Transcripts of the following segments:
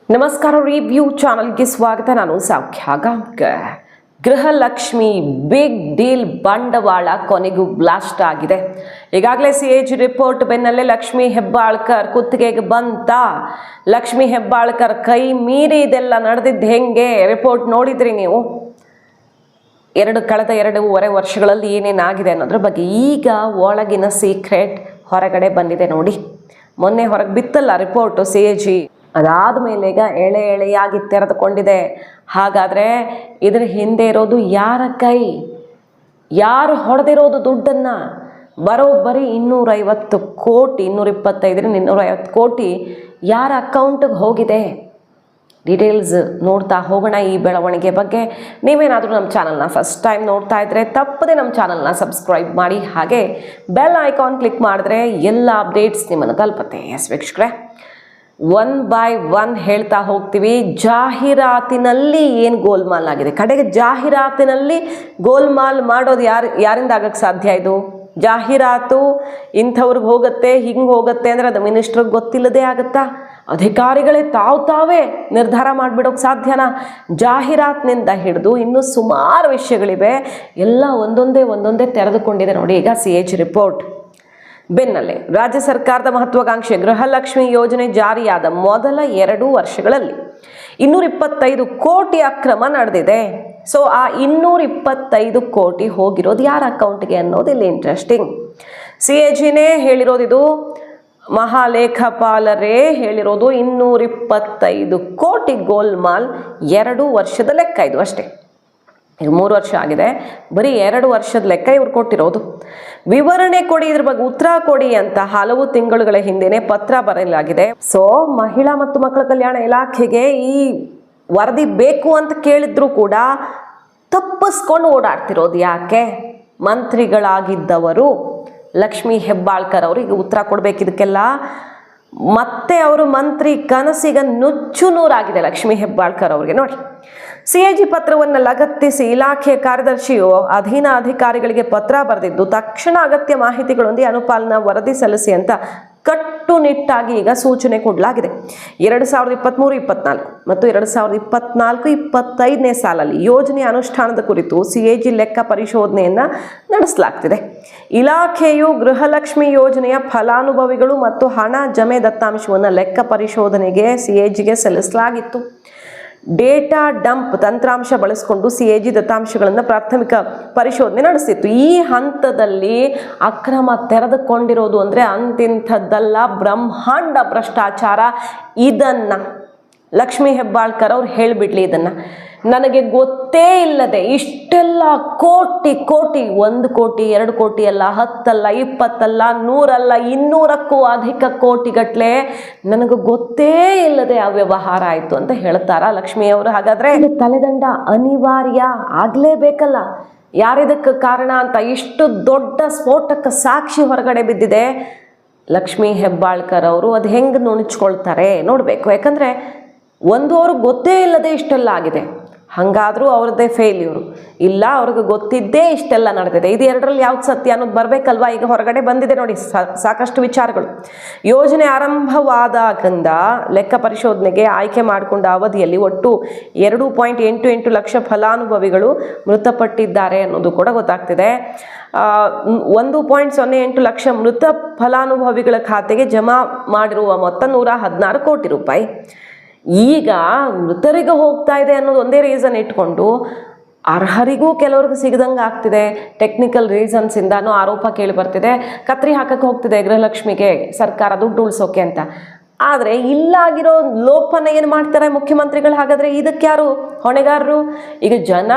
ನಮಸ್ಕಾರ, ರಿವ್ಯೂ ಚಾನಲ್ಗೆ ಸ್ವಾಗತ. ನಾನು ಸೌಖ್ಯ ಗಾಂವ್ಕರ್. ಗೃಹಲಕ್ಷ್ಮಿ ಬಿಗ್ ಡೀಲ್ ಬಂಡವಾಳ ಕೊನೆಗೂ ಬ್ಲಾಸ್ಟ್ ಆಗಿದೆ. ಈಗಾಗಲೇ CAG ರಿಪೋರ್ಟ್ ಬೆನ್ನಲ್ಲೇ ಲಕ್ಷ್ಮಿ ಹೆಬ್ಬಾಳ್ಕರ್ ಕುತ್ತಿಗೆಗೆ ಬಂತ. ಲಕ್ಷ್ಮಿ ಹೆಬ್ಬಾಳ್ಕರ್ ಕೈ ಮೀರಿ ಇದೆಲ್ಲ ನಡೆದಿದ್ದು ಹೆಂಗೆ ರಿಪೋರ್ಟ್ ನೋಡಿದ್ರಿ ನೀವು. ಕಳೆದ 2.5 ವರ್ಷಗಳಲ್ಲಿ ಏನೇನಾಗಿದೆ ಅನ್ನೋದ್ರ ಬಗ್ಗೆ ಈಗ ಒಳಗಿನ ಸೀಕ್ರೆಟ್ ಹೊರಗಡೆ ಬಂದಿದೆ ನೋಡಿ. ಮೊನ್ನೆ ಹೊರಗೆ ಬಿತ್ತಲ್ಲ ರಿಪೋರ್ಟು CAG, ಅದಾದ ಮೇಲೆ ಈಗ ಎಳೆಯಾಗಿ ತೆರೆದುಕೊಂಡಿದೆ. ಹಾಗಾದರೆ ಇದರ ಹಿಂದೆ ಇರೋದು ಯಾರ ಕೈ? ಯಾರು ಹೊಡೆದಿರೋದು ದುಡ್ಡನ್ನು? ಬರೋಬ್ಬರಿ 250 ಕೋಟಿ, 225 250 ಕೋಟಿ ಯಾರ ಅಕೌಂಟಿಗೆ ಹೋಗಿದೆ? ಡೀಟೇಲ್ಸ್ ನೋಡ್ತಾ ಹೋಗೋಣ ಈ ಬೆಳವಣಿಗೆ ಬಗ್ಗೆ. ನೀವೇನಾದರೂ ನಮ್ಮ ಚಾನಲ್ನ ಫಸ್ಟ್ ಟೈಮ್ ನೋಡ್ತಾ ಇದ್ದರೆ ತಪ್ಪದೆ ನಮ್ಮ ಚಾನಲ್ನ ಸಬ್ಸ್ಕ್ರೈಬ್ ಮಾಡಿ, ಹಾಗೆ ಬೆಲ್ ಐಕಾನ್ ಕ್ಲಿಕ್ ಮಾಡಿದ್ರೆ ಎಲ್ಲ ಅಪ್ಡೇಟ್ಸ್ ನಿಮ್ಮನ್ನು ತಲುಪುತ್ತೆ. ಎಸ್ ವೀಕ್ಷಕರೇ, 1 by 1 ಹೇಳ್ತಾ ಹೋಗ್ತೀವಿ. ಜಾಹೀರಾತಿನಲ್ಲಿ ಏನು ಗೋಲ್ಮಾಲ್ ಆಗಿದೆ, ಕಡೆಗೆ ಜಾಹೀರಾತಿನಲ್ಲಿ ಗೋಲ್ಮಾಲ್ ಮಾಡೋದು ಯಾರಿಂದ ಆಗಕ್ಕೆ ಸಾಧ್ಯ? ಇದು ಜಾಹೀರಾತು ಇಂಥವ್ರಿಗೆ ಹೋಗುತ್ತೆ, ಹಿಂಗೆ ಹೋಗುತ್ತೆ ಅಂದರೆ ಅದು ಮಿನಿಸ್ಟ್ರಿಗೆ ಗೊತ್ತಿಲ್ಲದೆ ಆಗುತ್ತಾ? ಅಧಿಕಾರಿಗಳೇ ತಾವೇ ನಿರ್ಧಾರ ಮಾಡಿಬಿಡೋಕೆ ಸಾಧ್ಯನಾ? ಜಾಹೀರಾತಿನಿಂದ ಹಿಡಿದು ಇನ್ನೂ ಸುಮಾರು ವಿಷಯಗಳಿವೆ. ಎಲ್ಲ ಒಂದೊಂದೇ ತೆರೆದುಕೊಂಡಿದೆ ನೋಡಿ ಈಗ CAG ರಿಪೋರ್ಟ್ ಬೆನ್ನಲ್ಲೇ. ರಾಜ್ಯ ಸರ್ಕಾರದ ಮಹತ್ವಾಕಾಂಕ್ಷೆ ಗೃಹಲಕ್ಷ್ಮಿ ಯೋಜನೆ ಜಾರಿಯಾದ ಮೊದಲ 2 ವರ್ಷಗಳಲ್ಲಿ 225 ಕೋಟಿ ಅಕ್ರಮ ನಡೆದಿದೆ. ಸೊ ಆ 225 ಕೋಟಿ ಹೋಗಿರೋದು ಯಾರ ಅಕೌಂಟ್ಗೆ ಅನ್ನೋದು ಇಲ್ಲಿ ಇಂಟ್ರೆಸ್ಟಿಂಗ್. CAGನೇ ಹೇಳಿರೋದು, ಇದು ಮಹಾಲೇಖಪಾಲರೇ ಹೇಳಿರೋದು. 225 ಕೋಟಿ ಗೋಲ್ಮಾಲ್ 2 ವರ್ಷದ ಲೆಕ್ಕ ಇದು ಅಷ್ಟೇ. ಈಗ 3 ವರ್ಷ ಆಗಿದೆ, ಬರೀ 2 ವರ್ಷದ ಲೆಕ್ಕ ಇವ್ರು ಕೊಟ್ಟಿರೋದು. ವಿವರಣೆ ಕೊಡಿ, ಇದ್ರ ಬಗ್ಗೆ ಉತ್ತರ ಕೊಡಿ ಅಂತ ಹಲವು ತಿಂಗಳುಗಳ ಹಿಂದೆನೆ ಪತ್ರ ಬರೆಯಲಾಗಿದೆ. ಸೊ ಮಹಿಳಾ ಮತ್ತು ಮಕ್ಕಳ ಕಲ್ಯಾಣ ಇಲಾಖೆಗೆ ಈ ವರದಿ ಬೇಕು ಅಂತ ಕೇಳಿದ್ರು ಕೂಡ ತಪ್ಪಿಸ್ಕೊಂಡು ಓಡಾಡ್ತಿರೋದು ಯಾಕೆ? ಮಂತ್ರಿಗಳಾಗಿದ್ದವರು ಲಕ್ಷ್ಮಿ ಹೆಬ್ಬಾಳ್ಕರ್ ಅವರು ಈಗ ಉತ್ತರ ಕೊಡ್ಬೇಕು ಇದಕ್ಕೆಲ್ಲ. ಮತ್ತೆ ಅವರು ಮಂತ್ರಿ ಕನಸಿಗ ನುಚ್ಚು ನೂರಾಗಿದೆ ಲಕ್ಷ್ಮಿ ಹೆಬ್ಬಾಳ್ಕರ್ ಅವರಿಗೆ. ನೋಡಿ, CAG ಪತ್ರವನ್ನು ಲಗತ್ತಿಸಿ ಇಲಾಖೆ ಕಾರ್ಯದರ್ಶಿಯು ಅಧೀನ ಅಧಿಕಾರಿಗಳಿಗೆ ಪತ್ರ ಬರೆದಿದ್ದು, ತಕ್ಷಣ ಅಗತ್ಯ ಮಾಹಿತಿಗಳೊಂದಿಗೆ ಅನುಪಾಲನಾ ವರದಿ ಸಲ್ಲಿಸಿ ಅಂತ ಕಟ್ಟುನಿಟ್ಟಾಗಿ ಈಗ ಸೂಚನೆ ಕೊಡಲಾಗಿದೆ. 2023-24 ಮತ್ತು 2024-25ನೇ ಸಾಲಲ್ಲಿ ಯೋಜನೆಯ ಅನುಷ್ಠಾನದ ಕುರಿತು CAG ಲೆಕ್ಕ ಪರಿಶೋಧನೆಯನ್ನು ನಡೆಸಲಾಗ್ತಿದೆ. ಇಲಾಖೆಯು ಗೃಹಲಕ್ಷ್ಮಿ ಯೋಜನೆಯ ಫಲಾನುಭವಿಗಳು ಮತ್ತು ಹಣ ಜಮೆ ದತ್ತಾಂಶವನ್ನು ಲೆಕ್ಕ ಪರಿಶೋಧನೆಗೆ CAGಗೆ ಸಲ್ಲಿಸಲಾಗಿತ್ತು. ಡೇಟಾ ಡಂಪ್ ತಂತ್ರಾಂಶ ಬಳಸಿಕೊಂಡು CAG ದತ್ತಾಂಶಗಳನ್ನು ಪ್ರಾಥಮಿಕ ಪರಿಶೋಧನೆ ನಡೆಸಿತ್ತು. ಈ ಹಂತದಲ್ಲಿ ಅಕ್ರಮ ತೆರೆದುಕೊಂಡಿರೋದು ಅಂದರೆ ಅಂತಿಂಥದ್ದಲ್ಲ, ಬ್ರಹ್ಮಾಂಡ ಭ್ರಷ್ಟಾಚಾರ. ಇದನ್ನು ಲಕ್ಷ್ಮಿ ಹೆಬ್ಬಾಳ್ಕರ್ ಅವ್ರು ಹೇಳಿಬಿಡ್ಲಿ, ಇದನ್ನು ನನಗೆ ಗೊತ್ತೇ ಇಲ್ಲದೆ ಇಷ್ಟೆಲ್ಲ ಕೋಟಿ 1 ಕೋಟಿ 2 ಕೋಟಿ ಅಲ್ಲ, 10 ಅಲ್ಲ, 20 ಅಲ್ಲ, 100 ಅಲ್ಲ, 200ಕ್ಕೂ ಅಧಿಕ ಕೋಟಿಗಟ್ಟಲೆ ನನಗೆ ಗೊತ್ತೇ ಇಲ್ಲದೆ ಅವ್ಯವಹಾರ ಆಯಿತು ಅಂತ ಹೇಳ್ತಾರ ಲಕ್ಷ್ಮಿಯವರು. ಹಾಗಾದರೆ ತಲೆದಂಡ ಅನಿವಾರ್ಯ ಆಗಲೇಬೇಕಲ್ಲ. ಯಾರಿದಕ್ಕೆ ಕಾರಣ ಅಂತ ಇಷ್ಟು ದೊಡ್ಡ ಸ್ಫೋಟಕ್ಕೆ ಸಾಕ್ಷಿ ಹೊರಗಡೆ ಬಿದ್ದಿದೆ. ಲಕ್ಷ್ಮಿ ಹೆಬ್ಬಾಳ್ಕರ್ ಅವರು ಅದು ಹೆಂಗೆ ನುಣುಚ್ಕೊಳ್ತಾರೆ ನೋಡಬೇಕು. ಯಾಕಂದರೆ ಅವ್ರಿಗೆ ಗೊತ್ತೇ ಇಲ್ಲದೆ ಇಷ್ಟೆಲ್ಲ ಆಗಿದೆ. ಹಾಗಾದರೂ ಅವ್ರದ್ದೇ ಫೇಲ್ಯೂರು ಇಲ್ಲ, ಅವ್ರಿಗೆ ಗೊತ್ತಿದ್ದೇ ಇಷ್ಟೆಲ್ಲ ನಡೆದಿದೆ. ಇದು ಎರಡರಲ್ಲಿ ಯಾವ್ದು ಸತ್ಯ ಅನ್ನೋದು ಬರಬೇಕಲ್ವಾ? ಈಗ ಹೊರಗಡೆ ಬಂದಿದೆ ನೋಡಿ ಸಾಕಷ್ಟು ವಿಚಾರಗಳು. ಯೋಜನೆ ಆರಂಭವಾದಾಗಿಂದ ಲೆಕ್ಕ ಪರಿಶೋಧನೆಗೆ ಆಯ್ಕೆ ಮಾಡಿಕೊಂಡ ಅವಧಿಯಲ್ಲಿ ಒಟ್ಟು 2.88 ಲಕ್ಷ ಫಲಾನುಭವಿಗಳು ಮೃತಪಟ್ಟಿದ್ದಾರೆ ಅನ್ನೋದು ಕೂಡ ಗೊತ್ತಾಗ್ತಿದೆ. 1.08 ಲಕ್ಷ ಮೃತ ಫಲಾನುಭವಿಗಳ ಖಾತೆಗೆ ಜಮಾ ಮಾಡಿರುವ ಮೊತ್ತ 116 ಕೋಟಿ ರೂಪಾಯಿ. ಈಗ ಮೃತರಿಗೆ ಹೋಗ್ತಾ ಇದೆ ಅನ್ನೋದು ಒಂದೇ ರೀಸನ್ ಇಟ್ಕೊಂಡು ಅರ್ಹರಿಗೂ ಕೆಲವ್ರಿಗೆ ಸಿಗದಂಗೆ ಆಗ್ತಿದೆ. ಟೆಕ್ನಿಕಲ್ ರೀಸನ್ಸಿಂದನೂ ಆರೋಪ ಕೇಳಿ ಬರ್ತಿದೆ. ಕತ್ರಿ ಹಾಕಕ್ಕೆ ಹೋಗ್ತಿದೆ ಗೃಹಲಕ್ಷ್ಮಿಗೆ ಸರ್ಕಾರ ದುಡ್ಡು ಉಳಿಸೋಕೆ ಅಂತ. ಆದರೆ ಇಲ್ಲಾಗಿರೋ ಲೋಪನ ಏನು ಮಾಡ್ತಾರೆ ಮುಖ್ಯಮಂತ್ರಿಗಳು? ಹಾಗಾದರೆ ಇದಕ್ಕೆ ಯಾರು ಹೊಣೆಗಾರರು? ಈಗ ಜನ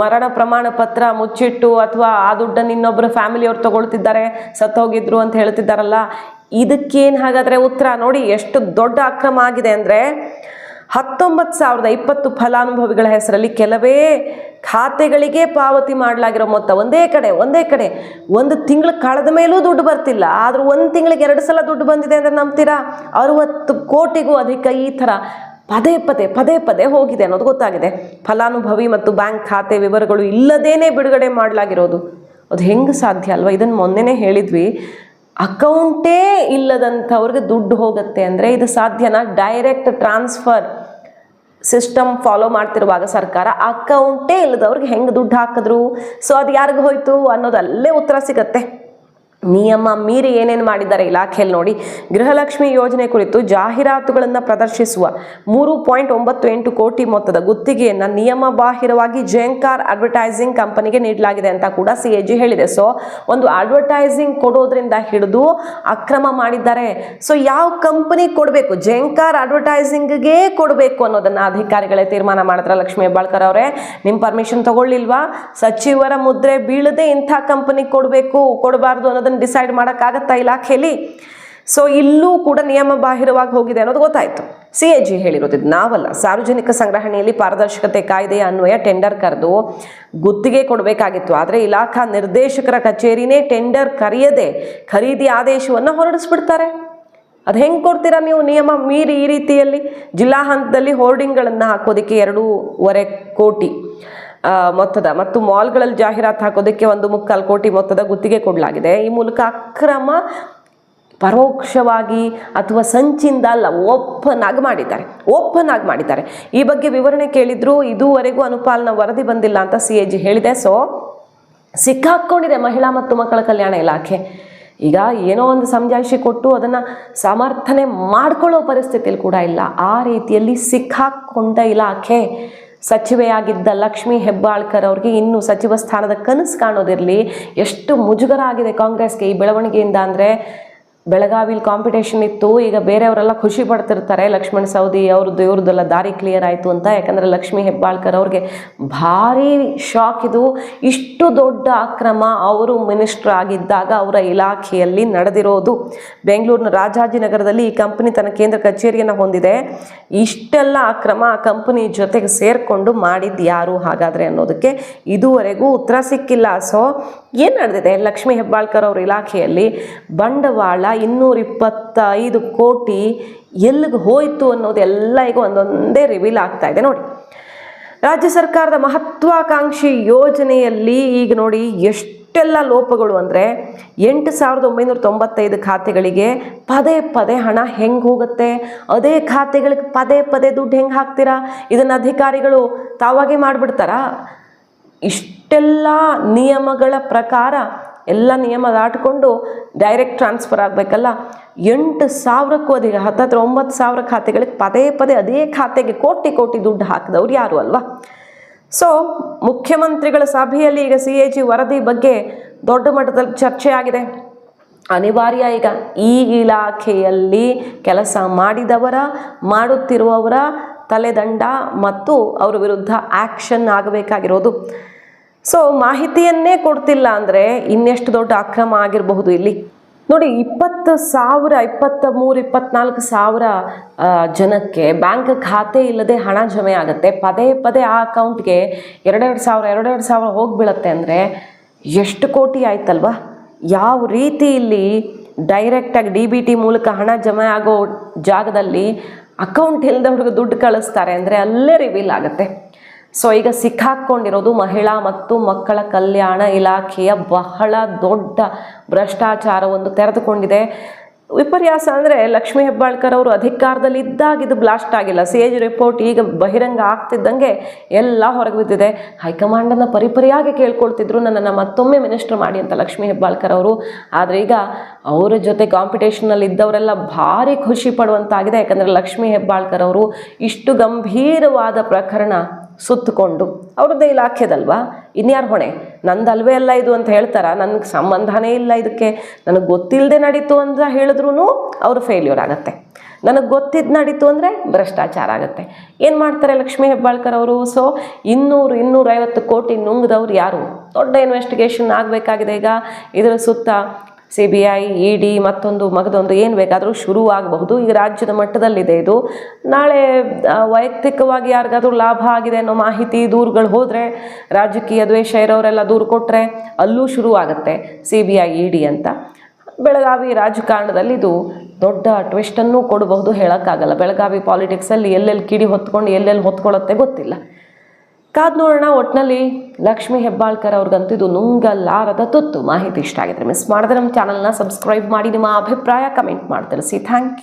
ಮರಣ ಪ್ರಮಾಣ ಪತ್ರ ಮುಚ್ಚಿಟ್ಟು ಅಥವಾ ಆ ದುಡ್ಡನ್ನು ಇನ್ನೊಬ್ಬರು ಫ್ಯಾಮಿಲಿಯವ್ರು ತಗೊಳ್ತಿದ್ದಾರೆ, ಸತ್ತೋಗಿದ್ರು ಅಂತ ಹೇಳ್ತಿದ್ದಾರಲ್ಲ, ಇದಕ್ಕೇನು ಹಾಗಾದರೆ ಉತ್ತರ? ನೋಡಿ ಎಷ್ಟು ದೊಡ್ಡ ಅಕ್ರಮ ಆಗಿದೆ ಅಂದರೆ 19,020 ಫಲಾನುಭವಿಗಳ ಹೆಸರಲ್ಲಿ ಕೆಲವೇ ಖಾತೆಗಳಿಗೆ ಪಾವತಿ ಮಾಡಲಾಗಿರೋ ಮೊತ್ತ ಒಂದೇ ಕಡೆ 1 ತಿಂಗಳು ಕಳೆದ ಮೇಲೂ ದುಡ್ಡು ಬರ್ತಿಲ್ಲ. ಆದರೂ 1 ತಿಂಗಳಿಗೆ 2 ಸಲ ದುಡ್ಡು ಬಂದಿದೆ ಅಂದರೆ ನಂಬ್ತೀರಾ? 60 ಕೋಟಿಗೂ ಅಧಿಕ ಈ ಥರ ಪದೇ ಹೋಗಿದೆ ಅನ್ನೋದು ಗೊತ್ತಾಗಿದೆ. ಫಲಾನುಭವಿ ಮತ್ತು ಬ್ಯಾಂಕ್ ಖಾತೆ ವಿವರಗಳು ಇಲ್ಲದೇನೆ ಬಿಡುಗಡೆ ಮಾಡಲಾಗಿರೋದು ಅದು ಹೆಂಗೆ ಸಾಧ್ಯ ಅಲ್ವಾ? ಇದನ್ನು ಮೊನ್ನೆನೇ ಹೇಳಿದ್ವಿ. ಅಕೌಂಟೇ ಇಲ್ಲದಂಥವ್ರಿಗೆ ದುಡ್ಡು ಹೋಗುತ್ತೆ ಅಂದರೆ ಇದು ಸಾಧ್ಯನಾ? ಡೈರೆಕ್ಟ್ ಟ್ರಾನ್ಸ್ಫರ್ ಸಿಸ್ಟಮ್ ಫಾಲೋ ಮಾಡ್ತಿರುವಾಗ ಸರ್ಕಾರ ಅಕೌಂಟೇ ಇಲ್ಲದವ್ರಿಗೆ ಹೆಂಗೆ ದುಡ್ಡು ಹಾಕಿದ್ರು? ಸೊ ಅದು ಯಾರಿಗೆ ಹೋಯ್ತು ಅನ್ನೋದು ಅಲ್ಲೇ ಉತ್ತರ ಸಿಗತ್ತೆ. ನಿಯಮ ಮೀರಿ ಏನೇನು ಮಾಡಿದ್ದಾರೆ ಇಲಾಖೆಯಲ್ಲಿ ನೋಡಿ. ಗೃಹಲಕ್ಷ್ಮಿ ಯೋಜನೆ ಕುರಿತು ಜಾಹೀರಾತುಗಳನ್ನು ಪ್ರದರ್ಶಿಸುವ 3.98 ಕೋಟಿ ಮೊತ್ತದ ಗುತ್ತಿಗೆಯನ್ನು ನಿಯಮ ಬಾಹಿರವಾಗಿ ಜೇಂಕಾರ್ ಅಡ್ವರ್ಟೈಸಿಂಗ್ ಕಂಪನಿಗೆ ನೀಡಲಾಗಿದೆ ಅಂತ ಕೂಡ CAG ಹೇಳಿದೆ. ಸೊ ಒಂದು ಅಡ್ವರ್ಟೈಸಿಂಗ್ ಕೊಡೋದ್ರಿಂದ ಹಿಡಿದು ಅಕ್ರಮ ಮಾಡಿದ್ದಾರೆ. ಸೊ ಯಾವ ಕಂಪನಿ ಕೊಡಬೇಕು? ಜೇಂಕಾರ್ ಅಡ್ವರ್ಟೈಸಿಂಗ್ಗೆ ಕೊಡಬೇಕು ಅನ್ನೋದನ್ನ ಅಧಿಕಾರಿಗಳೇ ತೀರ್ಮಾನ ಮಾಡಿದ್ರ. ಲಕ್ಷ್ಮೀ ಹೆಬ್ಬಾಳ್ಕರ್ ಅವರೇ, ನಿಮ್ಮ ಪರ್ಮಿಷನ್ ತಗೊಳ್ಳಿಲ್ವಾ? ಸಚಿವರ ಮುದ್ರೆ ಬೀಳದೆ ಇಂಥ ಕಂಪನಿ ಕೊಡಬೇಕು ಕೊಡಬಾರ್ದು ಅನ್ನೋದನ್ನ ಡಿಸೈಡ್ ಮಾಡೋಕ್ಕಾಗತ್ತಾ ಇಲಾಖೆಯಲ್ಲಿ? ಸೊ ಇಲ್ಲೂ ಕೂಡ ನಿಯಮ ಬಾಹಿರವಾಗಿ ಹೋಗಿದೆ ಅನ್ನೋದು ಗೊತ್ತಾಯ್ತು. CAG ಹೇಳಿರೋದು, ನಾವಲ್ಲ. ಸಾರ್ವಜನಿಕ ಸಂಗ್ರಹಣೆಯಲ್ಲಿ ಪಾರದರ್ಶಕತೆ ಕಾಯ್ದೆಯ ಅನ್ವಯ ಟೆಂಡರ್ ಕರೆದು ಗುತ್ತಿಗೆ ಕೊಡಬೇಕಾಗಿತ್ತು. ಆದರೆ ಇಲಾಖಾ ನಿರ್ದೇಶಕರ ಕಚೇರಿನೇ ಟೆಂಡರ್ ಕರೆಯದೆ ಖರೀದಿ ಆದೇಶವನ್ನು ಹೊರಡಿಸ್ಬಿಡ್ತಾರೆ. ಅದು ಹೆಂಗೆ ಕೊಡ್ತೀರಾ ನೀವು ನಿಯಮ ಮೀರಿ ಈ ರೀತಿಯಲ್ಲಿ? ಜಿಲ್ಲಾ ಹಂತದಲ್ಲಿ ಹೋರ್ಡಿಂಗ್ಗಳನ್ನು ಹಾಕೋದಕ್ಕೆ 2.25 ಕೋಟಿ ಮೊತ್ತದ ಮತ್ತು ಮಾಲ್ಗಳಲ್ಲಿ ಜಾಹೀರಾತು ಹಾಕೋದಕ್ಕೆ 1.25 ಕೋಟಿ ಮೊತ್ತದ ಗುತ್ತಿಗೆ ಕೊಡಲಾಗಿದೆ. ಈ ಮೂಲಕ ಅಕ್ರಮ ಪರೋಕ್ಷವಾಗಿ ಅಥವಾ ಸಂಚಿಂದ ಅಲ್ಲ, ಓಪನ್ ಆಗಿ ಮಾಡಿದ್ದಾರೆ. ಈ ಬಗ್ಗೆ ವಿವರಣೆ ಕೇಳಿದ್ರು, ಇದುವರೆಗೂ ಅನುಪಾಲನ ವರದಿ ಬಂದಿಲ್ಲ ಅಂತ CAG ಹೇಳಿದೆ. ಸೊ ಸಿಕ್ಕಾಕೊಂಡಿದೆ ಮಹಿಳಾ ಮತ್ತು ಮಕ್ಕಳ ಕಲ್ಯಾಣ ಇಲಾಖೆ. ಈಗ ಏನೋ ಒಂದು ಸಮಜಾಯಿಷಿ ಕೊಟ್ಟು ಅದನ್ನು ಸಮರ್ಥನೆ ಮಾಡ್ಕೊಳ್ಳೋ ಪರಿಸ್ಥಿತಿಯಲ್ಲಿ ಕೂಡ ಇಲ್ಲ. ಆ ರೀತಿಯಲ್ಲಿ ಸಿಕ್ಕಾಕೊಂಡ ಇಲಾಖೆ. ಸಚಿವೆಯಾಗಿದ್ದ ಲಕ್ಷ್ಮೀ ಹೆಬ್ಬಾಳ್ಕರ್ ಅವ್ರಿಗೆ ಇನ್ನು ಸಚಿವ ಸ್ಥಾನದ ಕನಸು ಕಾಣೋದಿರಲಿ. ಎಷ್ಟು ಮುಜುಗರ ಆಗಿದೆ ಕಾಂಗ್ರೆಸ್ಗೆ ಈ ಬೆಳವಣಿಗೆಯಿಂದ ಅಂದರೆ, ಬೆಳಗಾವಿಲಿ ಕಾಂಪಿಟೇಷನ್ ಇತ್ತು, ಈಗ ಬೇರೆಯವರೆಲ್ಲ ಖುಷಿ ಪಡ್ತಿರ್ತಾರೆ ಲಕ್ಷ್ಮಣ ಸವದಿ ಅವ್ರದ್ದು ಇವ್ರದ್ದೆಲ್ಲ ದಾರಿ ಕ್ಲಿಯರ್ ಆಯಿತು ಅಂತ. ಯಾಕಂದರೆ ಲಕ್ಷ್ಮೀ ಹೆಬ್ಬಾಳ್ಕರ್ ಅವ್ರಿಗೆ ಭಾರಿ ಶಾಕ್ ಇದು. ಇಷ್ಟು ದೊಡ್ಡ ಅಕ್ರಮ ಅವರು ಮಿನಿಸ್ಟರ್ ಆಗಿದ್ದಾಗ ಅವರ ಇಲಾಖೆಯಲ್ಲಿ ನಡೆದಿರೋದು. ಬೆಂಗಳೂರಿನ ರಾಜಾಜಿನಗರದಲ್ಲಿ ಈ ಕಂಪನಿ ತನ್ನ ಕೇಂದ್ರ ಕಚೇರಿಯನ್ನು ಹೊಂದಿದೆ. ಇಷ್ಟೆಲ್ಲ ಅಕ್ರಮ ಆ ಕಂಪನಿ ಜೊತೆಗೆ ಸೇರಿಕೊಂಡು ಮಾಡಿದ್ದು ಯಾರು ಹಾಗಾದರೆ ಅನ್ನೋದಕ್ಕೆ ಇದುವರೆಗೂ ಉತ್ತರ ಸಿಕ್ಕಿಲ್ಲ. ಸೊ ಏನು ನಡೆದಿದೆ ಲಕ್ಷ್ಮೀ ಹೆಬ್ಬಾಳ್ಕರ್ ಅವ್ರ ಇಲಾಖೆಯಲ್ಲಿ? ಬಂಡವಾಳ 225 ಕೋಟಿ ಎಲ್ಲಿಗೆ ಹೋಯಿತು ಅನ್ನೋದು ಎಲ್ಲ ಈಗ ಒಂದೊಂದೇ ರಿವೀಲ್ ಆಗ್ತಾ ಇದೆ ನೋಡಿ. ರಾಜ್ಯ ಸರ್ಕಾರದ ಮಹತ್ವಾಕಾಂಕ್ಷಿ ಯೋಜನೆಯಲ್ಲಿ ಈಗ ನೋಡಿ ಎಷ್ಟೆಲ್ಲ ಲೋಪಗಳು ಅಂದರೆ, 8,995 ಖಾತೆಗಳಿಗೆ ಪದೇ ಹಣ ಹೆಂಗೆ ಹೋಗುತ್ತೆ? ಅದೇ ಖಾತೆಗಳಿಗೆ ಪದೇ ದುಡ್ಡು ಹೆಂಗೆ ಹಾಕ್ತೀರಾ? ಇದನ್ನು ಅಧಿಕಾರಿಗಳು ತಾವಾಗೇ ಮಾಡಿಬಿಡ್ತಾರಾ? ಇಷ್ಟೆಲ್ಲ ನಿಯಮಗಳ ಪ್ರಕಾರ ಎಲ್ಲ ನಿಯಮ ದಾಟಿಕೊಂಡು ಡೈರೆಕ್ಟ್ ಟ್ರಾನ್ಸ್ಫರ್ ಆಗಬೇಕಲ್ಲ. 8,000ಕ್ಕೂ ಅಧಿಕ, ಹತ್ತತ್ರ 9,000 ಖಾತೆಗಳಿಗೆ ಪದೇ ಅದೇ ಖಾತೆಗೆ ಕೋಟಿ ದುಡ್ಡು ಹಾಕಿದವ್ರು ಯಾರು ಅಲ್ವಾ? ಸೊ ಮುಖ್ಯಮಂತ್ರಿಗಳ ಸಭೆಯಲ್ಲಿ ಈಗ CAG ವರದಿ ಬಗ್ಗೆ ದೊಡ್ಡ ಮಟ್ಟದಲ್ಲಿ ಚರ್ಚೆ ಆಗಿದೆ. ಅನಿವಾರ್ಯ ಈಗ ಈ ಇಲಾಖೆಯಲ್ಲಿ ಕೆಲಸ ಮಾಡುತ್ತಿರುವವರ ತಲೆದಂಡ ಮತ್ತು ಅವರ ವಿರುದ್ಧ ಆ್ಯಕ್ಷನ್ ಆಗಬೇಕಾಗಿರೋದು. ಸೊ ಮಾಹಿತಿಯನ್ನೇ ಕೊಡ್ತಿಲ್ಲ ಅಂದರೆ ಇನ್ನೆಷ್ಟು ದೊಡ್ಡ ಅಕ್ರಮ ಆಗಿರಬಹುದು ಇಲ್ಲಿ ನೋಡಿ. 20,000 23,000-24,000 ಜನಕ್ಕೆ ಬ್ಯಾಂಕ್ ಖಾತೆ ಇಲ್ಲದೆ ಹಣ ಜಮೆ ಆಗುತ್ತೆ. ಪದೇ ಆ ಅಕೌಂಟ್ಗೆ 2,000 ಹೋಗಿಬೀಳುತ್ತೆ ಅಂದರೆ ಎಷ್ಟು ಕೋಟಿ ಆಯ್ತಲ್ವಾ? ಯಾವ ರೀತಿ ಇಲ್ಲಿ ಡೈರೆಕ್ಟಾಗಿ DBT ಮೂಲಕ ಹಣ ಜಮೆ ಆಗೋ ಜಾಗದಲ್ಲಿ ಅಕೌಂಟ್ ಇಲ್ಲದವ್ರಿಗೆ ದುಡ್ಡು ಕಳಿಸ್ತಾರೆ ಅಂದರೆ ಅಲ್ಲೇ ರಿವೀಲ್ ಆಗುತ್ತೆ. ಸೊ ಈಗ ಸಿಕ್ಕಾಕ್ಕೊಂಡಿರೋದು ಮಹಿಳಾ ಮತ್ತು ಮಕ್ಕಳ ಕಲ್ಯಾಣ ಇಲಾಖೆಯ ಬಹಳ ದೊಡ್ಡ ಭ್ರಷ್ಟಾಚಾರವೊಂದು ತೆರೆದುಕೊಂಡಿದೆ. ವಿಪರ್ಯಾಸ ಅಂದರೆ ಲಕ್ಷ್ಮೀ ಹೆಬ್ಬಾಳ್ಕರ್ ಅವರು ಅಧಿಕಾರದಲ್ಲಿ ಇದ್ದಾಗ ಇದು ಬ್ಲಾಸ್ಟ್ ಆಗಿಲ್ಲ. CAG ರಿಪೋರ್ಟ್ ಈಗ ಬಹಿರಂಗ ಆಗ್ತಿದ್ದಂಗೆ ಎಲ್ಲ ಹೊರಗೆ ಬಿದ್ದಿದೆ. ಹೈಕಮಾಂಡನ್ನು ಪರಿಪರಿಯಾಗಿ ಕೇಳ್ಕೊಳ್ತಿದ್ರು ನನ್ನನ್ನು ಮತ್ತೊಮ್ಮೆ ಮಿನಿಸ್ಟರ್ ಮಾಡಿ ಅಂತ ಲಕ್ಷ್ಮೀ ಹೆಬ್ಬಾಳ್ಕರ್ ಅವರು. ಆದರೆ ಈಗ ಅವರ ಜೊತೆ ಕಾಂಪಿಟೇಷನಲ್ಲಿ ಇದ್ದವರೆಲ್ಲ ಭಾರಿ ಖುಷಿ ಪಡುವಂತಾಗಿದೆ. ಯಾಕಂದರೆ ಲಕ್ಷ್ಮೀ ಹೆಬ್ಬಾಳ್ಕರ್ ಅವರು ಇಷ್ಟು ಗಂಭೀರವಾದ ಪ್ರಕರಣ ಸುತ್ತಕೊಂಡು ಅವ್ರದ್ದೇ ಇಲಾಖೆದಲ್ವಾ, ಇನ್ಯಾರು ಹೊಣೆ? ನಂದಲ್ವೇ ಅಲ್ಲ ಇದು ಅಂತ ಹೇಳ್ತಾರ? ನನಗೆ ಸಂಬಂಧನೇ ಇಲ್ಲ ಇದಕ್ಕೆ, ನನಗೆ ಗೊತ್ತಿಲ್ಲದೆ ನಡೀತು ಅಂತ ಹೇಳಿದ್ರೂ ಅವರು ಫೇಲ್ಯೂರ್ ಆಗುತ್ತೆ. ನನಗೆ ಗೊತ್ತಿದ್ದು ನಡೀತು ಅಂದರೆ ಭ್ರಷ್ಟಾಚಾರ ಆಗುತ್ತೆ. ಏನು ಮಾಡ್ತಾರೆ ಲಕ್ಷ್ಮೀ ಹೆಬ್ಬಾಳ್ಕರ್ ಅವರು? ಸೊ 200-250 ಕೋಟಿ ನುಂಗಿದವ್ರು ಯಾರು? ದೊಡ್ಡ ಇನ್ವೆಸ್ಟಿಗೇಷನ್ ಆಗಬೇಕಾಗಿದೆ ಈಗ. ಇದರ ಸುತ್ತ CBI, ED ಮಗದೊಂದು ಏನು ಬೇಕಾದರೂ ಶುರುವಾಗಬಹುದು. ಈಗ ರಾಜ್ಯದ ಮಟ್ಟದಲ್ಲಿದೆ ಇದು. ನಾಳೆ ವೈಯಕ್ತಿಕವಾಗಿ ಯಾರಿಗಾದ್ರೂ ಲಾಭ ಆಗಿದೆ ಅನ್ನೋ ಮಾಹಿತಿ ದೂರುಗಳು ಹೋದರೆ, ರಾಜಕೀಯ ದ್ವೇಷ ಇರೋರೆಲ್ಲ ದೂರು ಕೊಟ್ಟರೆ ಅಲ್ಲೂ ಶುರುವಾಗುತ್ತೆ CBI, ED ಅಂತ. ಬೆಳಗಾವಿ ರಾಜಕಾರಣದಲ್ಲಿ ಇದು ದೊಡ್ಡ ಟ್ವಿಸ್ಟನ್ನು ಕೊಡಬಹುದು, ಹೇಳೋಕ್ಕಾಗಲ್ಲ. ಬೆಳಗಾವಿ ಪಾಲಿಟಿಕ್ಸಲ್ಲಿ ಎಲ್ಲೆಲ್ಲಿ ಕಿಡಿ ಹೊತ್ಕೊಂಡು ಎಲ್ಲೆಲ್ಲಿ ಹೊತ್ಕೊಳ್ಳುತ್ತೆ ಗೊತ್ತಿಲ್ಲ. ಕಾದ್ ನೋಡೋಣ. ಒಟ್ಟಿನಲ್ಲಿ ಲಕ್ಷ್ಮೀ ಹೆಬ್ಬಾಳ್ಕರ್ ಅವ್ರಿಗಂತೂ ಇದು ನುಂಗಲಾರದ ತುತ್ತು. ಮಾಹಿತಿ ಇಷ್ಟ ಆಗಿದ್ರೆ ಮಿಸ್ ಮಾಡಿದ್ರೆ ನಮ್ಮ ಚಾನಲ್ನ ಸಬ್ಸ್ಕ್ರೈಬ್ ಮಾಡಿ, ನಿಮ್ಮ ಅಭಿಪ್ರಾಯ ಕಮೆಂಟ್ ಮಾಡಿ ತಿಳಿಸಿ. Thank you.